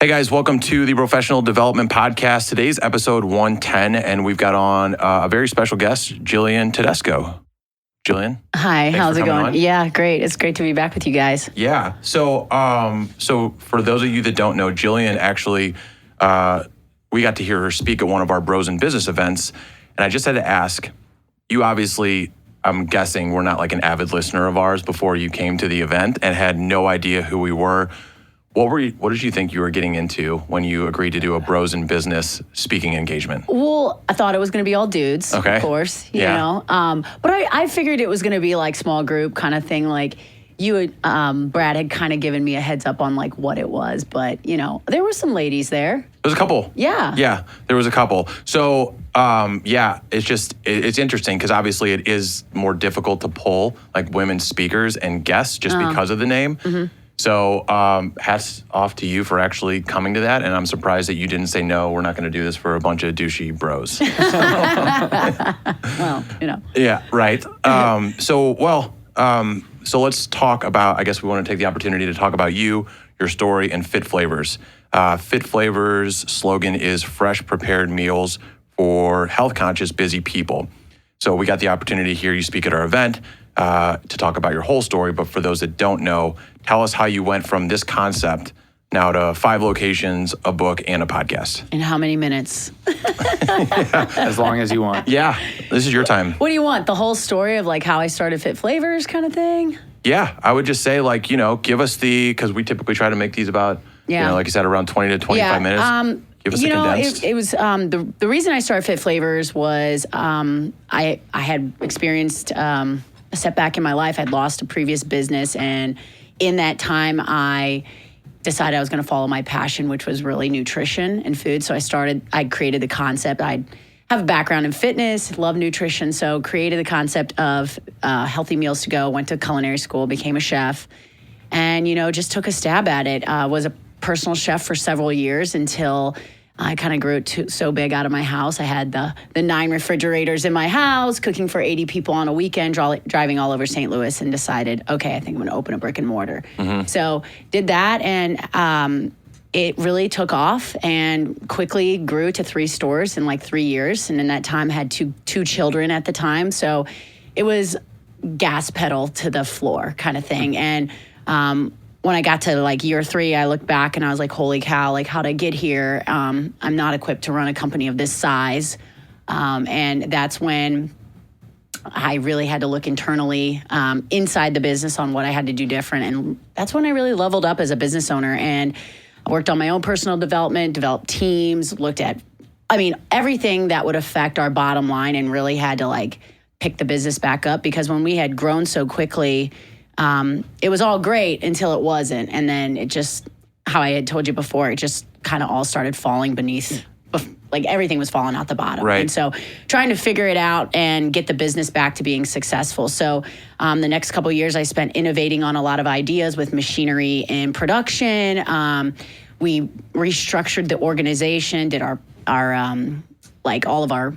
Hey guys, welcome to the Brofessional Development Podcast. Today's episode 110, and we've got on a very special guest, Jillian Tedesco. Jillian? Hi, how's it going? Yeah, great. It's great to be back with you guys. Yeah. So for those of you that don't know, Jillian actually, we got to hear her speak at one of our Bros in Business events, and I just had to ask, you obviously, I'm guessing, were not like an avid listener of ours before you came to the event and had no idea who we were. What did you think you were getting into when you agreed to do a Bros in Business speaking engagement? Well, I thought it was going to be all dudes, okay. Of course, you know. But I figured it was going to be like small group kind of thing. Like Brad had kind of given me a heads up on like what it was. But, you know, there were some ladies there. There was a couple. Yeah. Yeah, there was a couple. So, it's interesting because obviously it is more difficult to pull like women speakers and guests just because of the name. Mm-hmm. So hats off to you for actually coming to that, and I'm surprised that you didn't say, no, we're not going to do this for a bunch of douchey bros. Well, you know. Yeah, right. So let's talk about, I guess we want to take the opportunity to talk about you, your story, and FitFlavors. FitFlavors' slogan is fresh, prepared meals for health-conscious, busy people. So we got the opportunity to hear you speak at our event to talk about your whole story. But for those that don't know, tell us how you went from this concept now to 5 locations, a book, and a podcast. In how many minutes? As long as you want. Yeah, this is your time. What do you want? The whole story of like how I started FitFlavors kind of thing? Yeah, I would just say like, you know, give us because we typically try to make these about, you know, like you said, around 20 to 25 minutes. Give us a condensed. It was the reason I started FitFlavors was I had experienced a setback in my life. I'd lost a previous business, and in that time, I decided I was going to follow my passion, which was really nutrition and food. So I created the concept. I have a background in fitness, love nutrition, so created the concept of healthy meals to go, went to culinary school, became a chef, and, you know, just took a stab at it. Was a personal chef for several years until I kind of grew it so big out of my house. I had the 9 refrigerators in my house, cooking for 80 people on a weekend, driving all over St. Louis, and decided, okay, I think I'm going to open a brick and mortar. Mm-hmm. So did that, and it really took off and quickly grew to 3 stores in like 3 years. And in that time, I had two children at the time. So it was gas pedal to the floor kind of thing. And when I got to like year 3, I looked back and I was like, holy cow, like how'd I get here? I'm not equipped to run a company of this size. And that's when I really had to look internally inside the business on what I had to do different. And that's when I really leveled up as a business owner. And I worked on my own personal development, developed teams, looked at, everything that would affect our bottom line, and really had to like pick the business back up, because when we had grown so quickly, it was all great until it wasn't. And then it just, how I had told you before, it just kind of all started falling beneath, like everything was falling out the bottom. Right. And so trying to figure it out and get the business back to being successful. So the next couple of years I spent innovating on a lot of ideas with machinery and production. We restructured the organization, did our all of our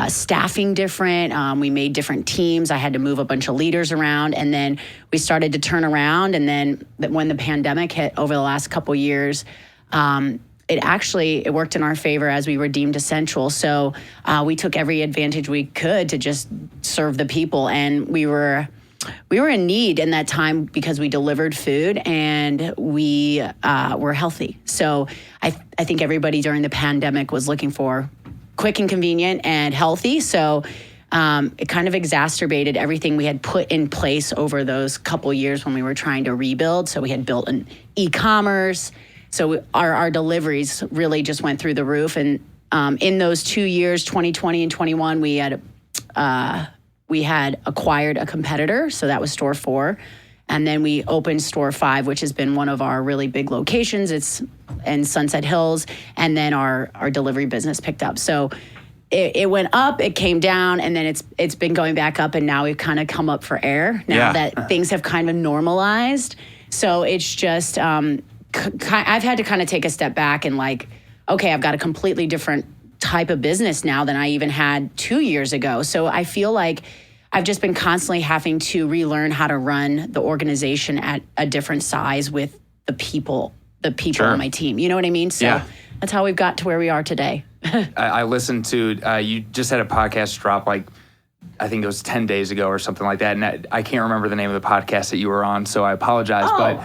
staffing different. We made different teams. I had to move a bunch of leaders around, and then we started to turn around. And then when the pandemic hit over the last couple years, it worked in our favor as we were deemed essential. So we took every advantage we could to just serve the people. And we were in need in that time because we delivered food and we were healthy. So I think everybody during the pandemic was looking for quick and convenient and healthy. So it kind of exacerbated everything we had put in place over those couple years when we were trying to rebuild. So we had built an e-commerce. So our deliveries really just went through the roof. And in those 2 years, 2020 and 21, we had acquired a competitor. So that was store 4. And then we opened store 5, which has been one of our really big locations. It's in Sunset Hills. And then our delivery business picked up. So it went up, it came down, and then it's been going back up. And now we've kind of come up for air now that things have kind of normalized. So it's just, I've had to kind of take a step back and like, okay, I've got a completely different type of business now than I even had 2 years ago. So I feel like I've just been constantly having to relearn how to run the organization at a different size with the people the people on my team. You know what I mean? So that's how we've got to where we are today. I listened to, you just had a podcast drop like, I think it was 10 days ago or something like that. And I can't remember the name of the podcast that you were on, so I apologize. But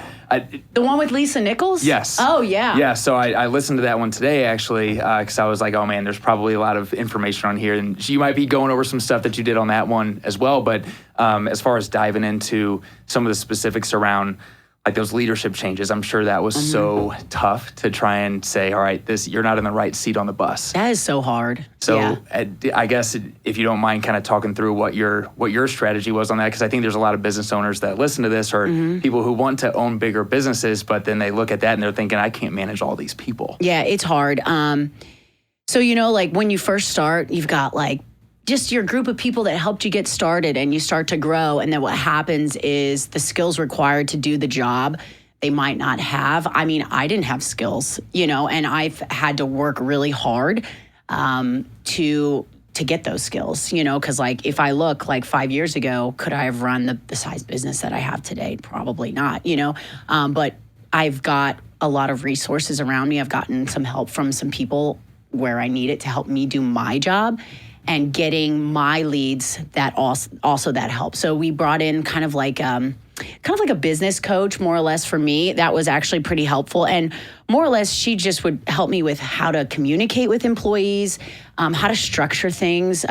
the one with Lisa Nichols? Yes. Oh, yeah. Yeah, so I listened to that one today, actually, because I was like, oh, man, there's probably a lot of information on here. And you might be going over some stuff that you did on that one as well. But as far as diving into some of the specifics around like those leadership changes, I'm sure that was so tough to try and say, all right, you're not in the right seat on the bus. That is so hard. So I guess if you don't mind kind of talking through what your strategy was on that, because I think there's a lot of business owners that listen to this or people who want to own bigger businesses, but then they look at that and they're thinking, I can't manage all these people. Yeah, it's hard. So, like when you first start, you've got like just your group of people that helped you get started and you start to grow. And then what happens is the skills required to do the job, they might not have. I mean, I didn't have skills, and I've had to work really hard to get those skills, because like if I look like 5 years ago, could I have run the size business that I have today? Probably not, but I've got a lot of resources around me. I've gotten some help from some people where I need it to help me do my job. And getting my leads that also that helped. So we brought in kind of like a business coach, more or less for me. That was actually pretty helpful. And more or less, she just would help me with how to communicate with employees, how to structure things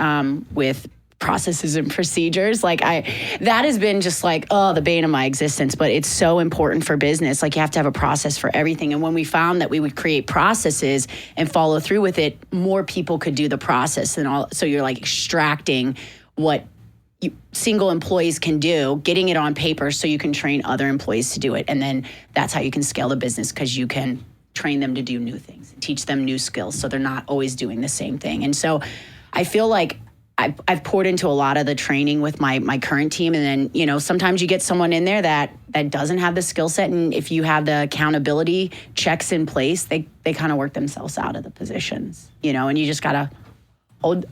with processes and procedures. Like that has been just like, the bane of my existence, but it's so important for business. Like you have to have a process for everything. And when we found that we would create processes and follow through with it, more people could do the process and all. So you're like extracting what single employees can do, getting it on paper so you can train other employees to do it. And then that's how you can scale the business, because you can train them to do new things, teach them new skills. So they're not always doing the same thing. And so I feel like I've poured into a lot of the training with my current team. And then, sometimes you get someone in there that doesn't have the skill set. And if you have the accountability checks in place, they kind of work themselves out of the positions, and you just got to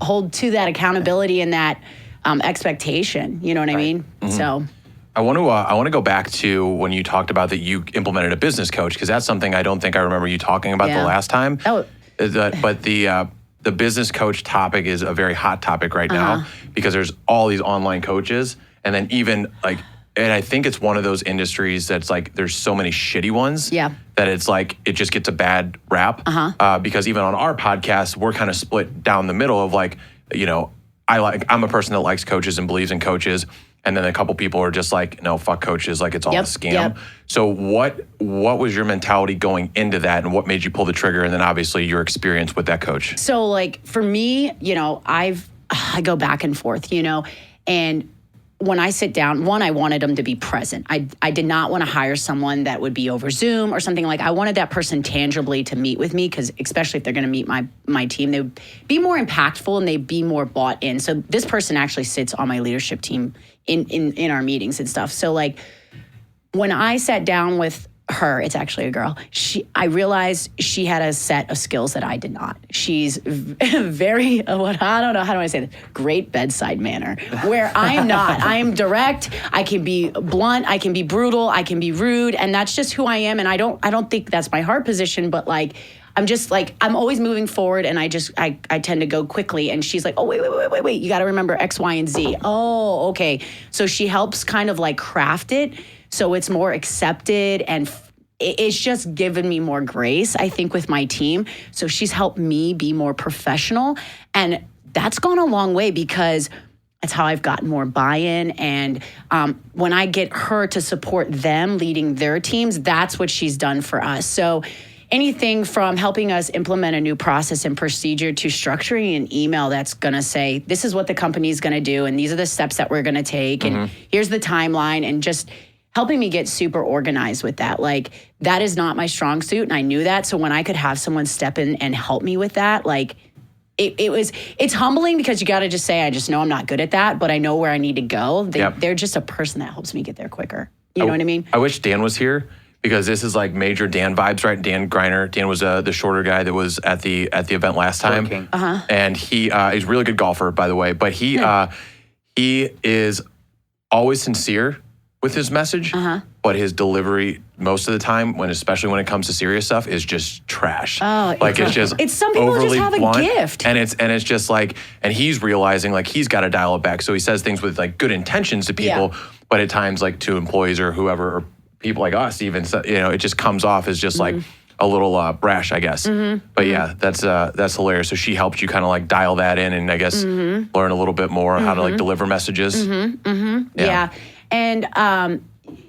hold to that accountability and that expectation. You know what I mean? So I want to go back to when you talked about that you implemented a business coach, because that's something I don't think I remember you talking about the last time. But the business coach topic is a very hot topic right now, because there's all these online coaches, and then even like, and I think it's one of those industries that's like there's so many shitty ones that it's like it just gets a bad rap. Because even on our podcast, we're kind of split down the middle of like, I'm a person that likes coaches and believes in coaches. And then a couple people are just like, no, fuck coaches, like it's all a scam. So what was your mentality going into that, and what made you pull the trigger? And then obviously your experience with that coach. So like for me, I go back and forth, and when I sit down, I wanted them to be present. I did not want to hire someone that would be over Zoom or something. Like I wanted that person tangibly to meet with me, because especially if they're going to meet my team, they would be more impactful and they'd be more bought in. So this person actually sits on my leadership team in our meetings and stuff. So like when I sat down with her, it's actually a girl, I realized she had a set of skills that I did not. She's very, I don't know, how do I say this? Great bedside manner, where I am not. I am direct. I can be blunt. I can be brutal. I can be rude. And that's just who I am. And I don't think that's my heart position, but like, I'm just like, I'm always moving forward, and I tend to go quickly. And she's like, oh, wait. You got to remember X, Y, and Z. Oh, okay. So she helps kind of like craft it so it's more accepted, and it's just given me more grace, I think, with my team. So she's helped me be more professional. And that's gone a long way, because that's how I've gotten more buy-in. And when I get her to support them leading their teams, that's what she's done for us. So anything from helping us implement a new process and procedure to structuring an email that's going to say, this is what the company is going to do, and these are the steps that we're going to take, and here's the timeline, and just helping me get super organized with that. Like, that is not my strong suit, and I knew that. So when I could have someone step in and help me with that, like, it's humbling, because you got to just say, I just know I'm not good at that, but I know where I need to go. They're just a person that helps me get there quicker. You know what I mean? I wish Dan was here, because this is like major Dan vibes, right? Dan Greiner. Dan was the shorter guy that was at the event last time. And he's a really good golfer, by the way, but he is always sincere, with his message, but his delivery most of the time, especially when it comes to serious stuff, is just trash. Oh, like it's just some people overly just have a blunt, gift, and it's just like, and he's realizing like he's got to dial it back. So he says things with like good intentions to people, but at times like to employees or whoever or people like us even, so, it just comes off as just like a little brash, I guess. But yeah, that's hilarious. So she helped you kind of like dial that in, and I guess learn a little bit more how to like deliver messages. Yeah. And,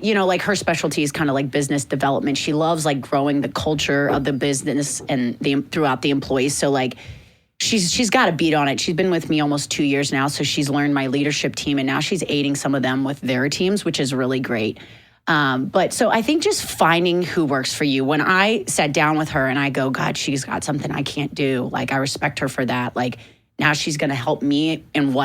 like her specialty is kind of like business development. She loves like growing the culture of the business and throughout the employees. So like she's got a beat on it. She's been with me almost 2 years now. So she's learned my leadership team, and now she's aiding some of them with their teams, which is really great. But so I think just finding who works for you. When I sat down with her and I go, God, she's got something I can't do. Like, I respect her for that. Like, now she's going to help me in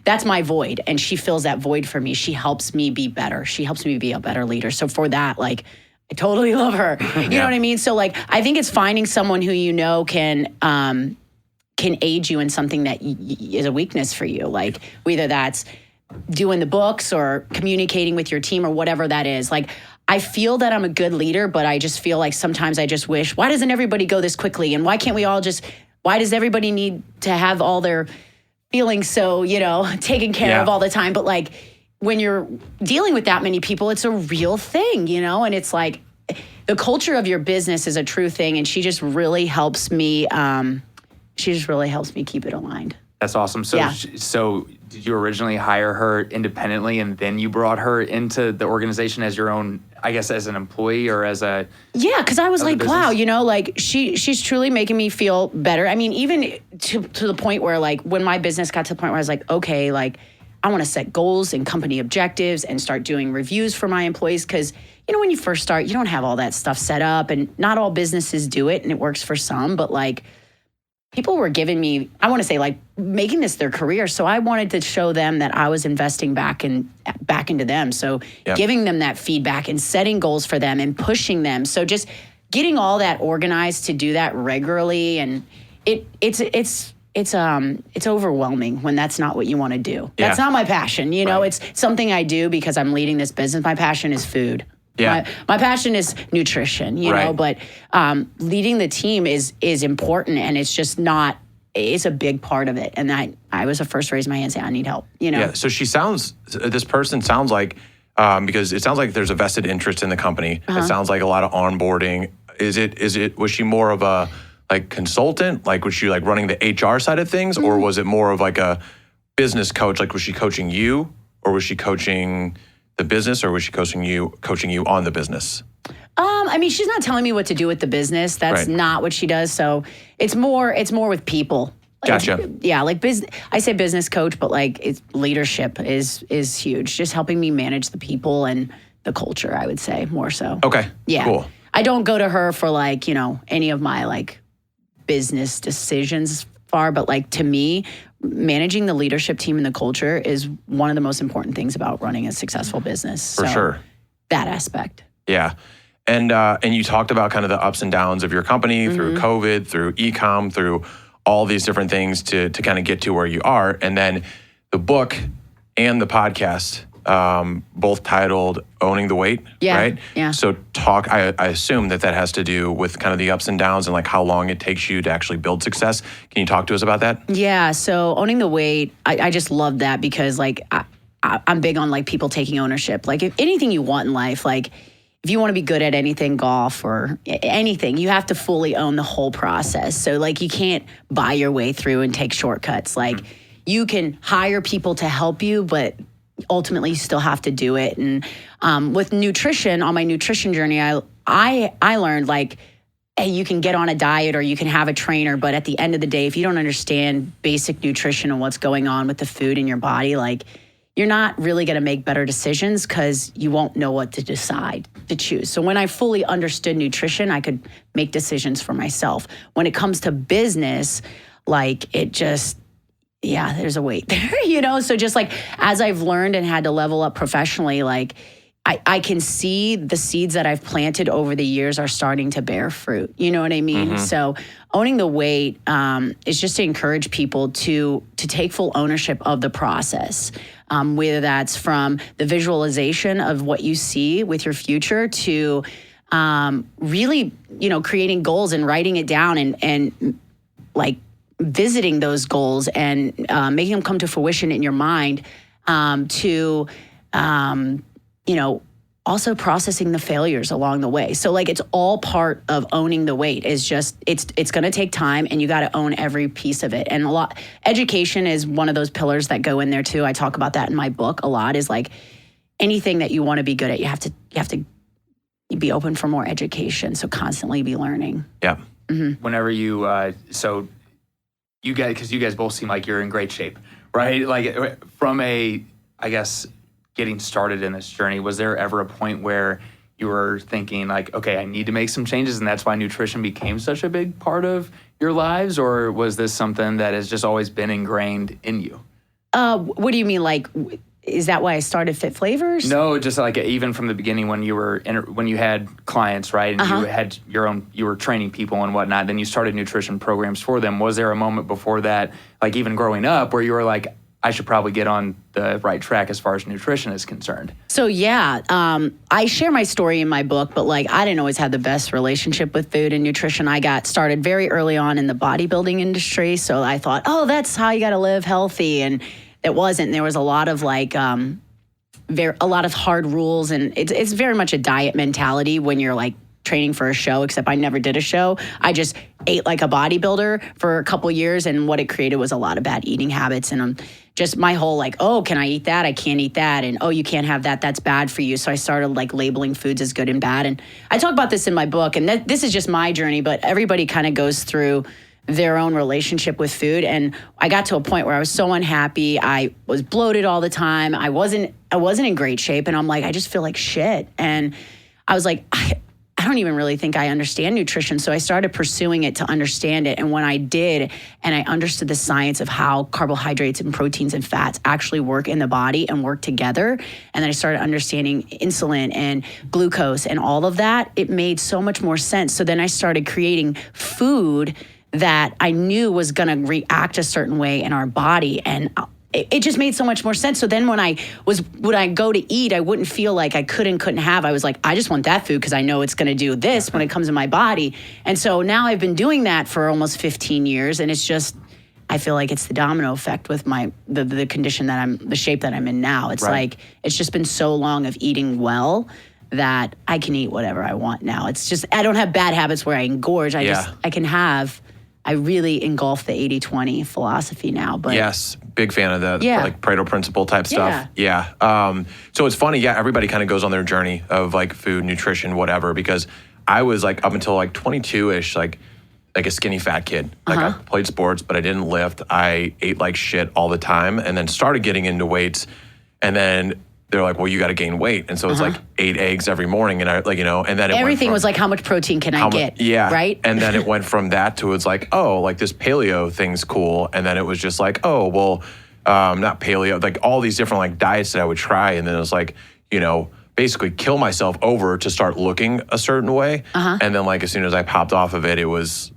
that's my void. And she fills that void for me. She helps me be better. She helps me be a better leader. So for that, like, I totally love her. You know what I mean? So like, I think it's finding someone who can aid you in something that is a weakness for you. Like, whether that's doing the books or communicating with your team or whatever that is. Like, I feel that I'm a good leader, but I just feel like sometimes I just wish, why doesn't everybody go this quickly? And why can't we all why does everybody need to have all their feelings so, taken care of all the time? But like, when you're dealing with that many people, it's a real thing, and it's like the culture of your business is a true thing. And she just really helps me. She just really helps me keep it aligned. That's awesome. So did you originally hire her independently and then you brought her into the organization as your own, I guess, as an employee or as a... Yeah, because I was like, wow, like she's truly making me feel better. I mean, even to the point where like when my business got to the point where I was like, okay, like I want to set goals and company objectives and start doing reviews for my employees. Because, when you first start, you don't have all that stuff set up, and not all businesses do it, and it works for some, but like people were giving me, I want to say, like, making this their career. So I wanted to show them that I was investing back into them. So giving them that feedback and setting goals for them and pushing them. So just getting all that organized to do that regularly, and it's overwhelming when that's not what you want to do. That's not my passion. It's something I do because I'm leading this business. My passion is food. Yeah. My passion is nutrition, but leading the team is important, and it's just not, it's a big part of it. And I was the first to raise my hand and say, I need help, Yeah, so this person sounds like, because it sounds like there's a vested interest in the company. It sounds like a lot of onboarding. Was she more of a like consultant? Like, was she like running the HR side of things? Or was it more of like a business coach? Like, was she coaching you, or was she coaching the business, or was she coaching you on the business? I mean, she's not telling me what to do with the business. That's not what she does. So it's more with people. Gotcha. Like I say business coach, but like it's leadership is huge. Just helping me manage the people and the culture, I would say, more so. Okay. Yeah. Cool. I don't go to her for like, any of my like business decisions but like to me, managing the leadership team and the culture is one of the most important things about running a successful business. For sure. That aspect. Yeah. And you talked about kind of the ups and downs of your company through COVID, through e-com, through all these different things to kind of get to where you are. And then the book and the podcast, both titled Owning the Weight, right? Yeah. So I assume that has to do with kind of the ups and downs and like how long it takes you to actually build success. Can you talk to us about that? Yeah. So Owning the Weight, I just love that because like I'm big on like people taking ownership. Like if anything you want in life, like if you want to be good at anything, golf or anything, you have to fully own the whole process. So like you can't buy your way through and take shortcuts. Like you can hire people to help you, but ultimately you still have to do it. And with nutrition, on my nutrition journey, I learned like, hey, you can get on a diet or you can have a trainer, but at the end of the day, if you don't understand basic nutrition and what's going on with the food in your body, like you're not really going to make better decisions because you won't know what to decide to choose. So when I fully understood nutrition, I could make decisions for myself. When it comes to business, like it just, there's a weight there, So just like as I've learned and had to level up professionally, like I can see the seeds that I've planted over the years are starting to bear fruit. You know what I mean? So owning the weight is just to encourage people to take full ownership of the process, whether that's from the visualization of what you see with your future to really, creating goals and writing it down and like visiting those goals and making them come to fruition in your mind to also processing the failures along the way. So like it's all part of owning the weight is just, it's going to take time and you got to own every piece of it. And education is one of those pillars that go in there too. I talk about that in my book a lot is like anything that you want to be good at, you have to be open for more education. So constantly be learning. Yeah. Mm-hmm. Whenever you guys, because you guys both seem like you're in great shape, right? Like from getting started in this journey, was there ever a point where you were thinking like, okay, I need to make some changes and that's why nutrition became such a big part of your lives? Or was this something that has just always been ingrained in you? What do you mean? Like, is that why I started FitFlavors? No, just like even from the beginning when you were when you had clients, right? And you had you were training people and whatnot, then you started nutrition programs for them. Was there a moment before that, like even growing up, where you were like, I should probably get on the right track as far as nutrition is concerned? So yeah, I share my story in my book, but like I didn't always have the best relationship with food and nutrition. I got started very early on in the bodybuilding industry, so I thought, oh, that's how you got to live healthy, and it wasn't. There was a lot of like a lot of hard rules, and it's very much a diet mentality when you're like training for a show, except I never did a show. I just ate like a bodybuilder for a couple years, and what it created was a lot of bad eating habits. And just my whole like, oh, can I eat that? I can't eat that. And oh, you can't have that. That's bad for you. So I started like labeling foods as good and bad. And I talk about this in my book, and this is just my journey, but everybody kind of goes through their own relationship with food. And I got to a point where I was so unhappy. I was bloated all the time. I wasn't in great shape. And I'm like, I just feel like shit. And I was like, I don't even really think I understand nutrition. So I started pursuing it to understand it. And when I did, and I understood the science of how carbohydrates and proteins and fats actually work in the body and work together, and then I started understanding insulin and glucose and all of that, it made so much more sense. So then I started creating food that I knew was going to react a certain way in our body. And it just made so much more sense. So then when I go to eat, I wouldn't feel like I couldn't have. I was like, I just want that food because I know it's going to do this when it comes in my body. And so now I've been doing that for almost 15 years. And it's just, I feel like it's the domino effect with the condition the shape that I'm in now. It's like, it's just been so long of eating well that I can eat whatever I want now. It's just, I don't have bad habits where I engorge. I really engulf the 80-20 philosophy now. But yes, big fan of the like Pareto principle type stuff. Yeah. So it's funny. Yeah, everybody kind of goes on their journey of like food, nutrition, whatever. Because I was like up until like 22-ish, like a skinny fat kid. Like I played sports, but I didn't lift. I ate like shit all the time, and then started getting into weights, and then they're like, well, you got to gain weight. And so it's like 8 eggs every morning. And I and then everything was like, how much protein can I get? Yeah. Right. And then it went from that to it's like, oh, like this paleo thing's cool. And then it was just like, oh, well, not paleo, like all these different like diets that I would try. And then it was like, basically kill myself over to start looking a certain way. And then like, as soon as I popped off of it, it was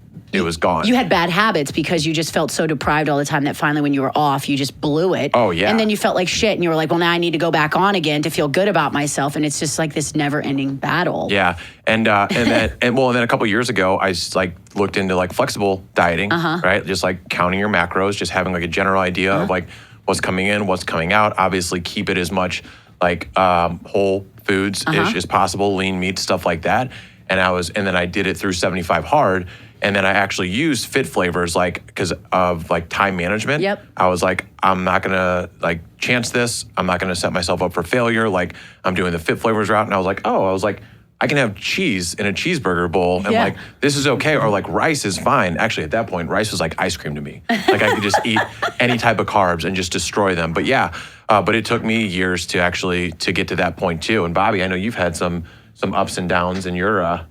gone. You had bad habits because you just felt so deprived all the time that finally when you were off, you just blew it. Oh, yeah. And then you felt like shit and you were like, well, now I need to go back on again to feel good about myself. And it's just like this never ending battle. Yeah. And then a couple of years ago, I like looked into like flexible dieting, right? Just like counting your macros, just having like a general idea of like what's coming in, what's coming out. Obviously keep it as much like whole foods as possible, lean meat, stuff like that. And then I did it through 75 Hard. And then I actually used FitFlavors, like, because of like time management. Yep. I was like, I'm not gonna like chance this. I'm not gonna set myself up for failure. Like I'm doing the FitFlavors route. And I was like, I can have cheese in a cheeseburger bowl. And like, this is okay. Or like rice is fine. Actually, at that point, rice was like ice cream to me. Like I could just eat any type of carbs and just destroy them. But yeah, but it took me years to get to that point too. And Bobby, I know you've had some ups and downs in your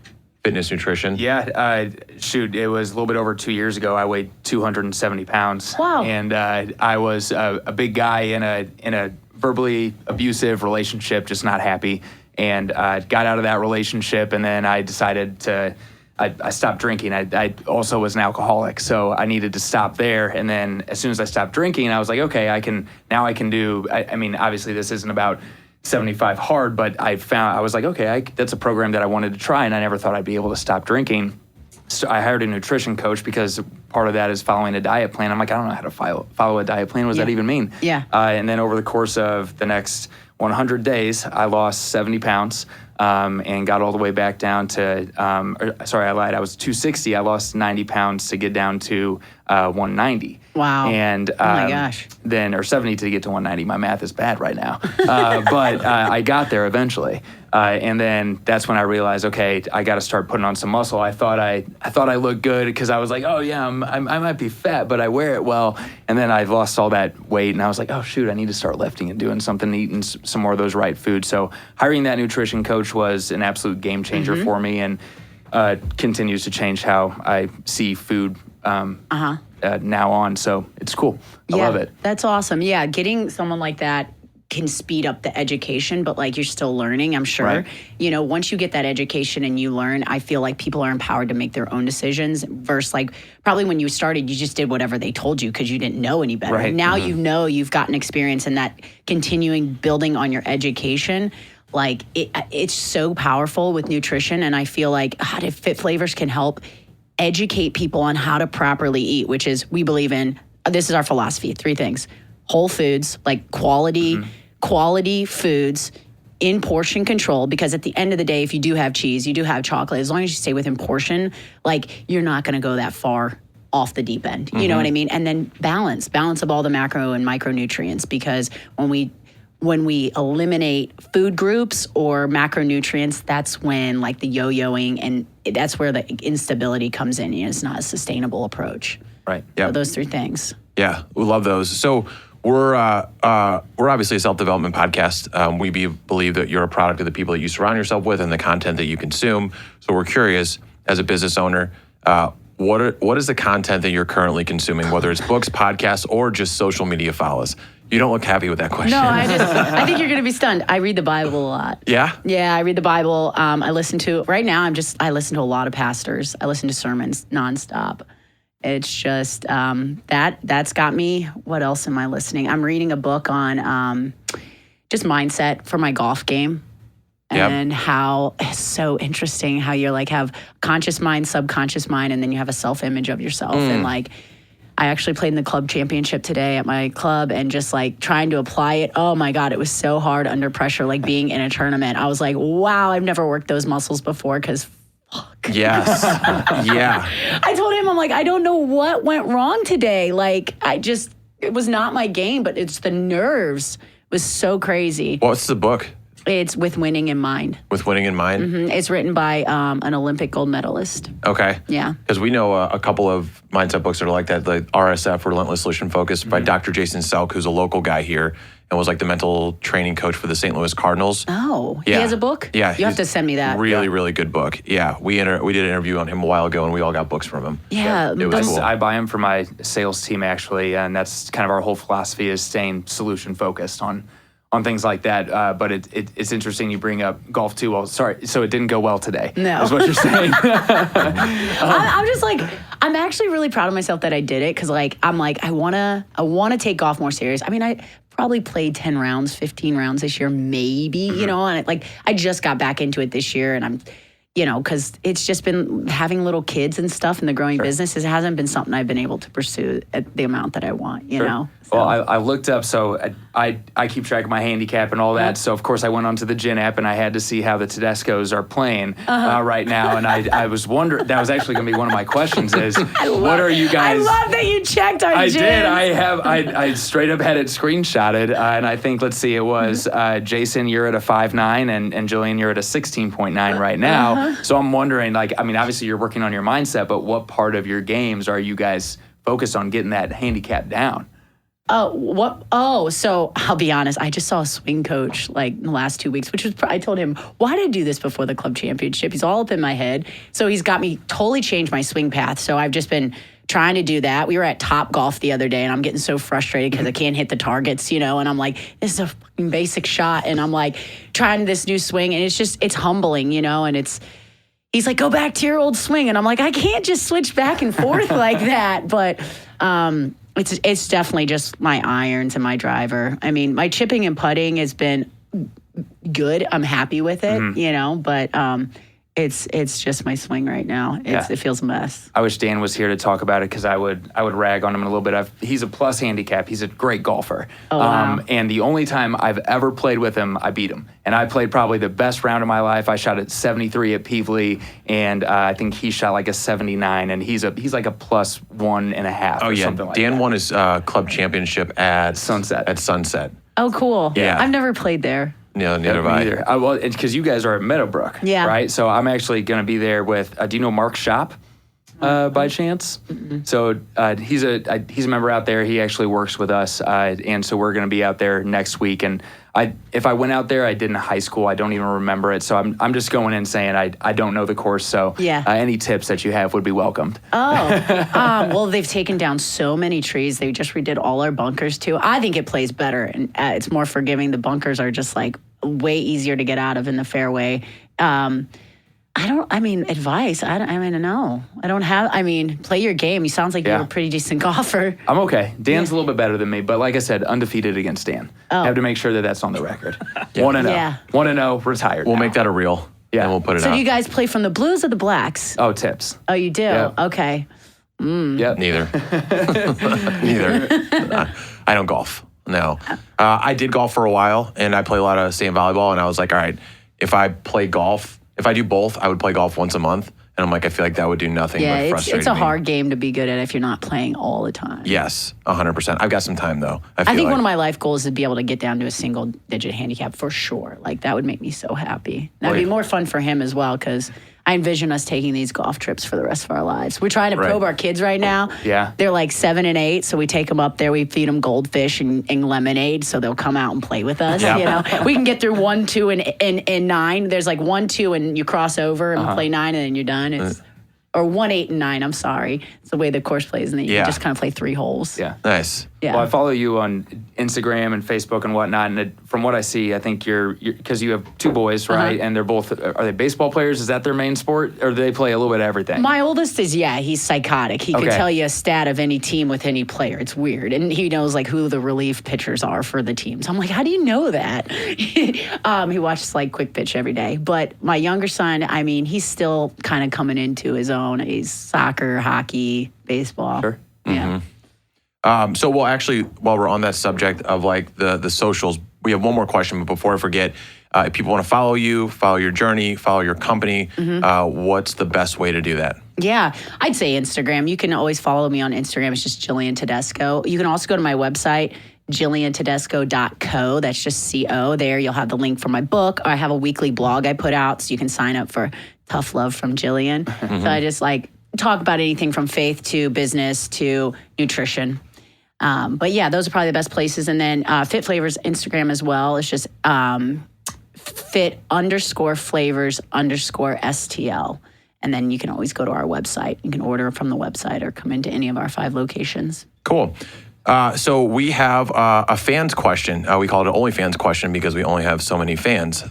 fitness nutrition. Yeah, it was a little bit over 2 years ago. I weighed 270 pounds. Wow. And I was a big guy in a verbally abusive relationship, just not happy. and got out of that relationship, and then I decided to. I stopped drinking. I also was an alcoholic, so I needed to stop there. And then as soon as I stopped drinking, I was like, okay, I can do. I mean, obviously this isn't about 75 hard, but I was like, okay, that's a program that I wanted to try, and I never thought I'd be able to stop drinking. So I hired a nutrition coach because part of that is following a diet plan. I'm like, I don't know how to follow a diet plan. What does that even mean? Yeah. And then over the course of the next 100 days, I lost 70 pounds. And got all the way back down to, I lied, I was 260. I lost 90 pounds to get down to 190. Wow. And oh my gosh. Then, or 70 to get to 190. My math is bad right now. But I got there eventually. And then that's when I realized, okay, I got to start putting on some muscle. I thought I looked good because I was like, oh yeah, I might be fat, but I wear it well. And then I lost all that weight, and I was like, oh shoot, I need to start lifting and doing something, eating some more of those right foods. So hiring that nutrition coach was an absolute game changer for me, and continues to change how I see food now on. So it's cool. I love it. That's awesome. Yeah, getting someone like that can speed up the education, but like you're still learning, I'm sure. Right. You know, once you get that education and you learn, I feel like people are empowered to make their own decisions versus like probably when you started, you just did whatever they told you because you didn't know any better. Right. Now you know, you've gotten experience, and that continuing building on your education, like it's so powerful with nutrition. And I feel like FitFlavors can help educate people on how to properly eat, which is, we believe in, this is our philosophy, 3 things: whole foods, like quality foods in portion control, because at the end of the day, if you do have cheese, you do have chocolate, as long as you stay within portion, like you're not going to go that far off the deep end. You know what I mean? And then balance of all the macro and micronutrients, because when we eliminate food groups or macronutrients, that's when like the yo-yoing, and that's where the instability comes in. You know, it's not a sustainable approach. Right. Yeah. So those 3 things. Yeah, we love those. So we're obviously a self-development podcast. We believe that you're a product of the people that you surround yourself with and the content that you consume. So we're curious, as a business owner, what is the content that you're currently consuming, whether it's books, podcasts, or just social media follows? You don't look happy with that question. No, I think you're going to be stunned. I read the Bible a lot. Yeah? Yeah, I read the Bible. I listen to a lot of pastors. I listen to sermons nonstop. It's just that's got me. What else am I listening? I'm reading a book on just mindset for my golf game. And how it's so interesting how you're like have conscious mind, subconscious mind, and then you have a self-image of yourself. And like, I actually played in the club championship today at my club, and just like trying to apply it. Oh my God, it was so hard under pressure, like being in a tournament. I was like, wow, I've never worked those muscles before, because fuck. Yes. Yeah. I told him, I'm like, I don't know what went wrong today. Like, it was not my game, but it's the nerves. It was so crazy. What's the book? It's With Winning in Mind. With Winning in Mind? Mm-hmm. It's written by an Olympic gold medalist. Okay. Yeah. Because we know a couple of mindset books that are like that, like RSF, Relentless Solution Focus, by Dr. Jason Selk, who's a local guy here and was like the mental training coach for the St. Louis Cardinals. Oh, Yeah. He has a book? Yeah. You have to send me that. Really, really good book. Yeah. We did an interview on him a while ago, and we all got books from him. Yeah. It was cool. I buy them for my sales team, actually, and that's kind of our whole philosophy, is staying solution focused on things like that. But it's interesting you bring up golf too. Well, sorry, so it didn't go well today. No. Is what you're saying. I'm just like, I'm actually really proud of myself that I did it, because like I'm like, I wanna take golf more serious. I mean, I probably played 10 rounds, 15 rounds this year, maybe, you know, and I just got back into it this year, and I'm, you know, because it's just been having little kids and stuff in the growing business. It hasn't been something I've been able to pursue at the amount that I want, you know. So. Well, I looked up, so I keep track of my handicap and all that. So, of course, I went onto the Gin app, and I had to see how the Tedescos are playing right now. And I was wondering, that was actually going to be one of my questions is, what are you guys? I love that you checked our gins. I did. I straight up had it screenshotted. And I think, let's see, it was Jason, you're at a 5.9, and Jillian, you're at a 16.9 right now. So I'm wondering, like, I mean, obviously you're working on your mindset, but what part of your games are you guys focused on getting that handicap down? So I'll be honest. I just saw a swing coach like in the last 2 weeks, which was, I told him, why did I do this before the club championship? He's all up in my head. So he's got me totally changed my swing path. So I've just been trying to do that. We were at Top Golf the other day, and I'm getting so frustrated because I can't hit the targets, and I'm like, this is a fucking basic shot, and I'm like trying this new swing, and it's humbling, and he's like, go back to your old swing, and I'm like, I can't just switch back and forth like that, but it's definitely just my irons and my driver. I mean, my chipping and putting has been good. I'm happy with it, but it's just my swing right now. It feels a mess. I wish Dan was here to talk about it because I would rag on him a little bit. He's a plus handicap. He's a great golfer. Oh, wow. And the only time I've ever played with him, I beat him. And I played probably the best round of my life. I shot at 73 at Peevely, and I think he shot like a 79. And he's like a plus 1.5. Oh or yeah, something like Dan that. won his club championship at Sunset. Oh, cool. Yeah. I've never played there. No, neither have I. Either. Well, because you guys are at Meadowbrook, Yeah. right? So I'm actually going to be there with. Do you know Mark Shop, by chance? Mm-mm. So he's a member out there. He actually works with us, and so we're going to be out there next week. And if I went out there, I did in high school. I don't even remember it. So I'm just going in saying I don't know the course. So any tips that you have would be welcomed. Oh, well, they've taken down so many trees. They just redid all our bunkers too. I think it plays better, and it's more forgiving. The bunkers are just like way easier to get out of in the fairway. Advice. No. I don't have, play your game. You sounds like you're a pretty decent golfer. I'm okay. Dan's a little bit better than me, but like I said, undefeated against Dan. Oh. I have to make sure that that's on the record. 1-0. Yeah. 1-0, retired. We'll now. make that a reel. Yeah. And we'll put it So out. do you guys play from the blues or the blacks? Oh, tips. Oh, you do? Yeah. Okay. Yep. Neither. I don't golf. No. I did golf for a while, and I play a lot of sand volleyball, and I was like, all right, if I do both, I would play golf once a month. And I'm like, I feel like that would do nothing but frustrate me. It's a hard game to be good at if you're not playing all the time. Yes, 100%. I've got some time, though. I think one of my life goals is to be able to get down to a single-digit handicap for sure. Like, that would make me so happy. That'd be more fun for him as well, because I envision us taking these golf trips for the rest of our lives. We're trying to probe our kids right now. Yeah. They're like 7 and 8, so we take them up there. We feed them goldfish and lemonade, so they'll come out and play with us. Yep. We can get through 1, 2, and 9. There's like 1, 2, and you cross over and play 9, and then you're done. Or 1, 8, and 9. I'm sorry. It's the way the course plays, and then you can just kind of play 3 holes. Yeah. Nice. Yeah. Well, I follow you on Instagram and Facebook and whatnot, and from what I see, I think you're because you have 2 boys, right? And they're both, are they baseball players? Is that their main sport, or do they play a little bit of everything? My oldest is, he's psychotic. He could tell you a stat of any team with any player. It's weird. And he knows like who the relief pitchers are for the teams. I'm like, how do you know that? He watches like Quick Pitch every day. But my younger son, he's still kind of coming into his own. He's soccer, hockey, baseball. Sure. Yeah. So we'll actually, while we're on that subject of like the socials, we have one more question, but before I forget, if people want to follow you, follow your journey, follow your company, what's the best way to do that? Yeah, I'd say Instagram. You can always follow me on Instagram. It's just Jillian Tedesco. You can also go to my website, JillianTedesco.co. That's just C-O. There you'll have the link for my book. I have a weekly blog I put out, so you can sign up for Tough Love from Jillian. So I just talk about anything from faith to business to nutrition. But yeah, those are probably the best places. And then FitFlavors Instagram as well. It's just fit_flavors_STL. And then you can always go to our website. You can order from the website or come into any of our 5 locations. Cool. So we have a fans question. We call it an OnlyFans question because we only have so many fans.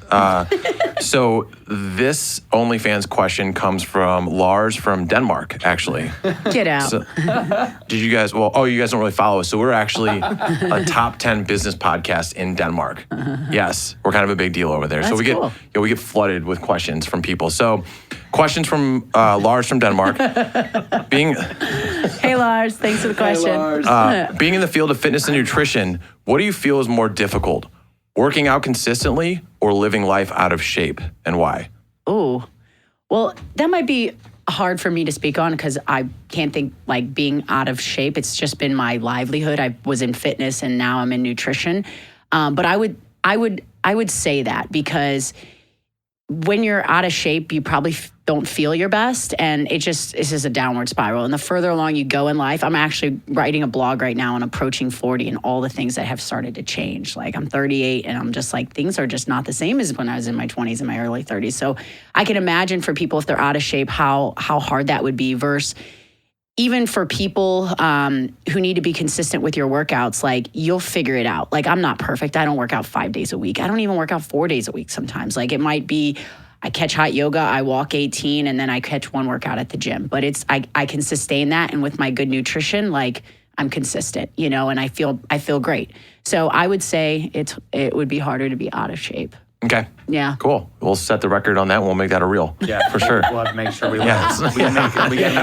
So this OnlyFans question comes from Lars from Denmark, actually. Get out. So, did you guys, you guys don't really follow us. So we're actually a top 10 business podcast in Denmark. Yes, we're kind of a big deal over there. That's so cool. we get flooded with questions from people. So questions from Lars from Denmark. Hey, Lars. Thanks for the question. Hey, Lars. Being in the field of fitness and nutrition, what do you feel is more difficult? Working out consistently or living life out of shape, and why? Oh, well, that might be hard for me to speak on because I can't think being out of shape. It's just been my livelihood. I was in fitness and now I'm in nutrition. But I would say that because when you're out of shape, you probably don't feel your best, and it's just a downward spiral. And the further along you go in life, I'm actually writing a blog right now on approaching 40 and all the things that have started to change. Like I'm 38 and I'm just like, things are just not the same as when I was in my 20s and my early 30s. So I can imagine for people, if they're out of shape, how hard that would be versus even for people who need to be consistent with your workouts, like you'll figure it out. Like I'm not perfect. I don't work out 5 days a week. I don't even work out 4 days a week sometimes. Like it might be I catch hot yoga, I walk 18, and then I catch one workout at the gym. But I can sustain that, and with my good nutrition, like I'm consistent, and I feel great. So I would say it would be harder to be out of shape. Okay. Yeah. Cool. We'll set the record on that. And we'll make that a reel. Yeah, for sure. We'll have to make sure we Yeah.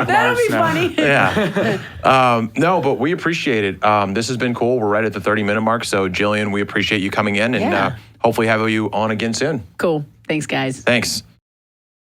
That'll be funny. Yeah. No, but we appreciate it. This has been cool. We're right at the 30-minute mark. So Jillian, we appreciate you coming in, and hopefully have you on again soon. Cool. Thanks, guys. Thanks.